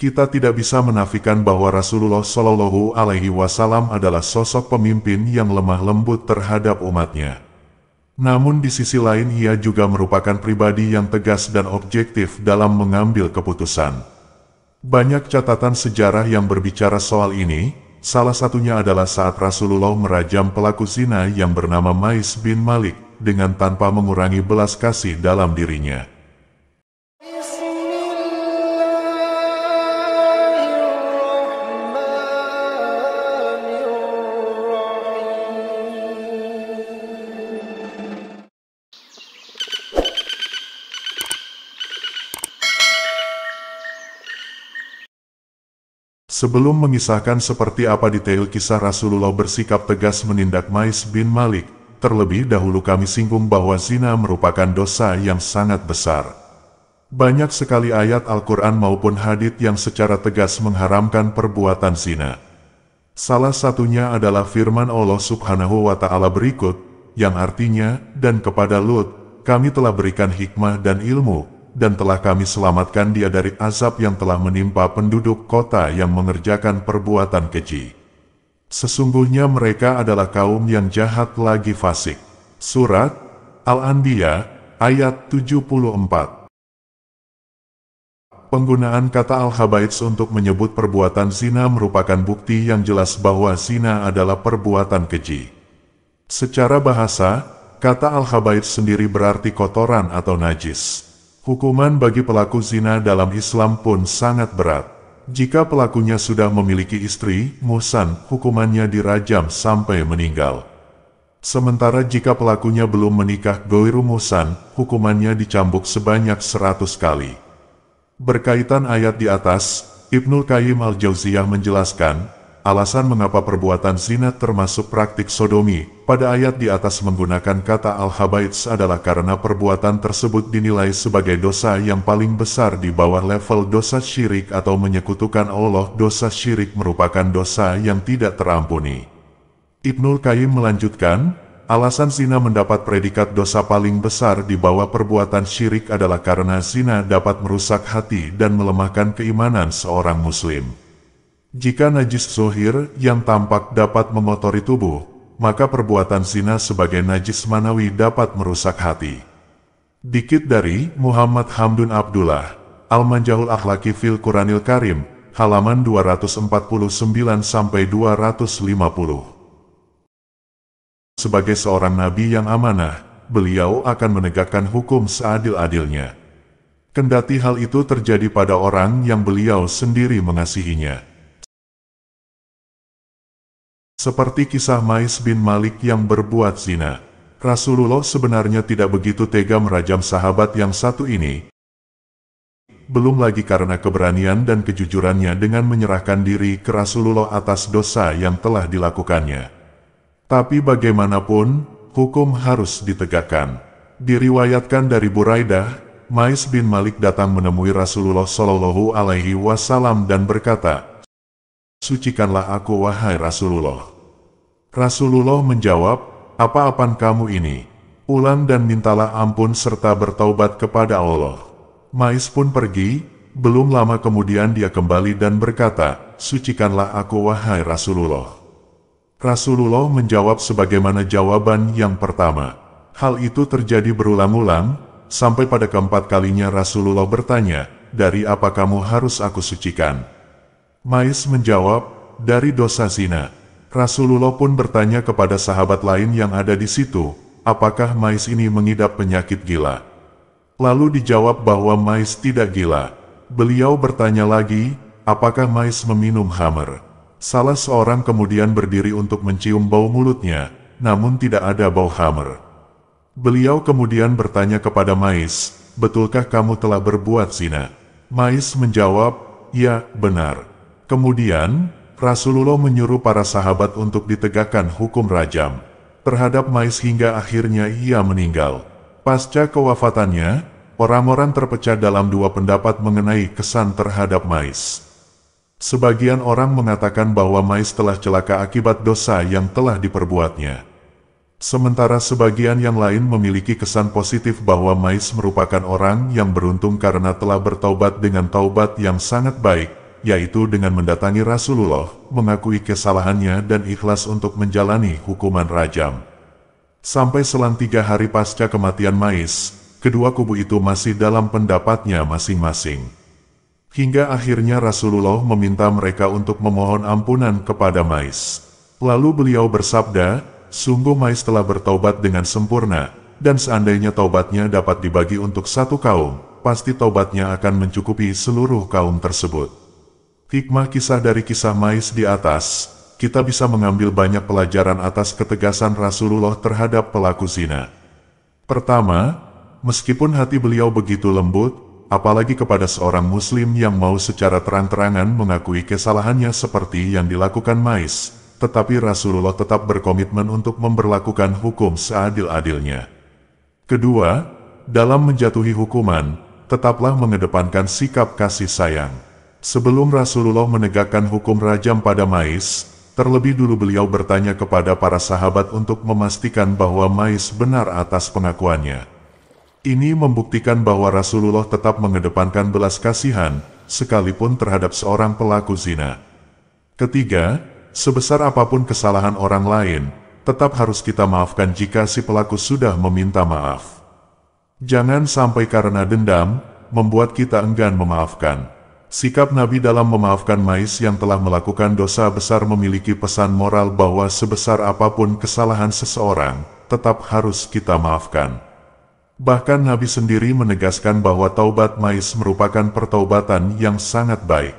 Kita tidak bisa menafikan bahwa Rasulullah Shallallahu Alaihi Wasallam adalah sosok pemimpin yang lemah lembut terhadap umatnya. Namun di sisi lain ia juga merupakan pribadi yang tegas dan objektif dalam mengambil keputusan. Banyak catatan sejarah yang berbicara soal ini, salah satunya adalah saat Rasulullah merajam pelaku zina yang bernama Mais bin Malik dengan tanpa mengurangi belas kasih dalam dirinya. Sebelum mengisahkan seperti apa detail kisah Rasulullah bersikap tegas menindak Mais bin Malik, terlebih dahulu kami singgung bahwa zina merupakan dosa yang sangat besar. Banyak sekali ayat Al-Quran maupun hadits yang secara tegas mengharamkan perbuatan zina. Salah satunya adalah firman Allah Subhanahu wa Ta'ala berikut, yang artinya, dan kepada Lut, kami telah berikan hikmah dan ilmu, dan telah kami selamatkan dia dari azab yang telah menimpa penduduk kota yang mengerjakan perbuatan keji. Sesungguhnya mereka adalah kaum yang jahat lagi fasik. Surat Al-Anbiya ayat 74. Penggunaan kata al-khabaits untuk menyebut perbuatan zina merupakan bukti yang jelas bahwa zina adalah perbuatan keji. Secara bahasa, kata al-khabaits sendiri berarti kotoran atau najis. Hukuman bagi pelaku zina dalam Islam pun sangat berat. Jika pelakunya sudah memiliki istri, muhsan, hukumannya dirajam sampai meninggal. Sementara jika pelakunya belum menikah, ghairu muhsan, hukumannya dicambuk sebanyak 100 kali. Berkaitan ayat di atas, Ibnul Qayyim al-Jauziyah menjelaskan, alasan mengapa perbuatan zina termasuk praktik sodomi pada ayat di atas menggunakan kata al-khabaits adalah karena perbuatan tersebut dinilai sebagai dosa yang paling besar di bawah level dosa syirik atau menyekutukan Allah. Dosa syirik merupakan dosa yang tidak terampuni. Ibnul Qayyim melanjutkan, alasan zina mendapat predikat dosa paling besar di bawah perbuatan syirik adalah karena zina dapat merusak hati dan melemahkan keimanan seorang muslim. Jika najis zohir yang tampak dapat mengotori tubuh, maka perbuatan zina sebagai najis manawi dapat merusak hati. Dikit dari Muhammad Hamdun Abdullah, Al-Manjahul Akhlaki fil Quranil Karim, halaman 249-250. Sebagai seorang nabi yang amanah, beliau akan menegakkan hukum seadil-adilnya. Kendati hal itu terjadi pada orang yang beliau sendiri mengasihinya. Seperti kisah Mais bin Malik yang berbuat zina, Rasulullah sebenarnya tidak begitu tega merajam sahabat yang satu ini. Belum lagi karena keberanian dan kejujurannya dengan menyerahkan diri ke Rasulullah atas dosa yang telah dilakukannya. Tapi bagaimanapun, hukum harus ditegakkan. Diriwayatkan dari Buraidah, Mais bin Malik datang menemui Rasulullah Shallallahu Alaihi Wasallam dan berkata, "Sucikanlah aku wahai Rasulullah." Rasulullah menjawab, "Apa-apaan kamu ini? Ulang dan mintalah ampun serta bertaubat kepada Allah." Mais pun pergi, belum lama kemudian dia kembali dan berkata, "Sucikanlah aku wahai Rasulullah." Rasulullah menjawab sebagaimana jawaban yang pertama. Hal itu terjadi berulang-ulang, sampai pada keempat kalinya Rasulullah bertanya, "Dari apa kamu harus aku sucikan?" Mais menjawab, "Dari dosa zina." Rasulullah pun bertanya kepada sahabat lain yang ada di situ, apakah Mais ini mengidap penyakit gila? Lalu dijawab bahwa Mais tidak gila. Beliau bertanya lagi, apakah Mais meminum khamr? Salah seorang kemudian berdiri untuk mencium bau mulutnya, namun tidak ada bau khamr. Beliau kemudian bertanya kepada Mais, "Betulkah kamu telah berbuat zina?" Mais menjawab, "Ya, benar." Kemudian, Rasulullah menyuruh para sahabat untuk ditegakkan hukum rajam terhadap Mais hingga akhirnya ia meninggal. Pasca kewafatannya, orang-orang terpecah dalam dua pendapat mengenai kesan terhadap Mais. Sebagian orang mengatakan bahwa Mais telah celaka akibat dosa yang telah diperbuatnya. Sementara sebagian yang lain memiliki kesan positif bahwa Mais merupakan orang yang beruntung karena telah bertaubat dengan taubat yang sangat baik, yaitu dengan mendatangi Rasulullah, mengakui kesalahannya dan ikhlas untuk menjalani hukuman rajam. Sampai selang 3 hari pasca kematian Mais, kedua kubu itu masih dalam pendapatnya masing-masing. Hingga akhirnya Rasulullah meminta mereka untuk memohon ampunan kepada Mais. Lalu beliau bersabda, sungguh Mais telah bertaubat dengan sempurna, dan seandainya taubatnya dapat dibagi untuk satu kaum, pasti taubatnya akan mencukupi seluruh kaum tersebut. Hikmah kisah dari kisah Mais di atas, kita bisa mengambil banyak pelajaran atas ketegasan Rasulullah terhadap pelaku zina. Pertama, meskipun hati beliau begitu lembut, apalagi kepada seorang muslim yang mau secara terang-terangan mengakui kesalahannya seperti yang dilakukan Mais, tetapi Rasulullah tetap berkomitmen untuk memberlakukan hukum seadil-adilnya. Kedua, dalam menjatuhi hukuman, tetaplah mengedepankan sikap kasih sayang. Sebelum Rasulullah menegakkan hukum rajam pada Mais, terlebih dulu beliau bertanya kepada para sahabat untuk memastikan bahwa Mais benar atas pengakuannya. Ini membuktikan bahwa Rasulullah tetap mengedepankan belas kasihan, sekalipun terhadap seorang pelaku zina. Ketiga, sebesar apapun kesalahan orang lain, tetap harus kita maafkan jika si pelaku sudah meminta maaf. Jangan sampai karena dendam, membuat kita enggan memaafkan. Sikap Nabi dalam memaafkan Mais yang telah melakukan dosa besar memiliki pesan moral bahwa sebesar apapun kesalahan seseorang, tetap harus kita maafkan. Bahkan Nabi sendiri menegaskan bahwa taubat Mais merupakan pertaubatan yang sangat baik.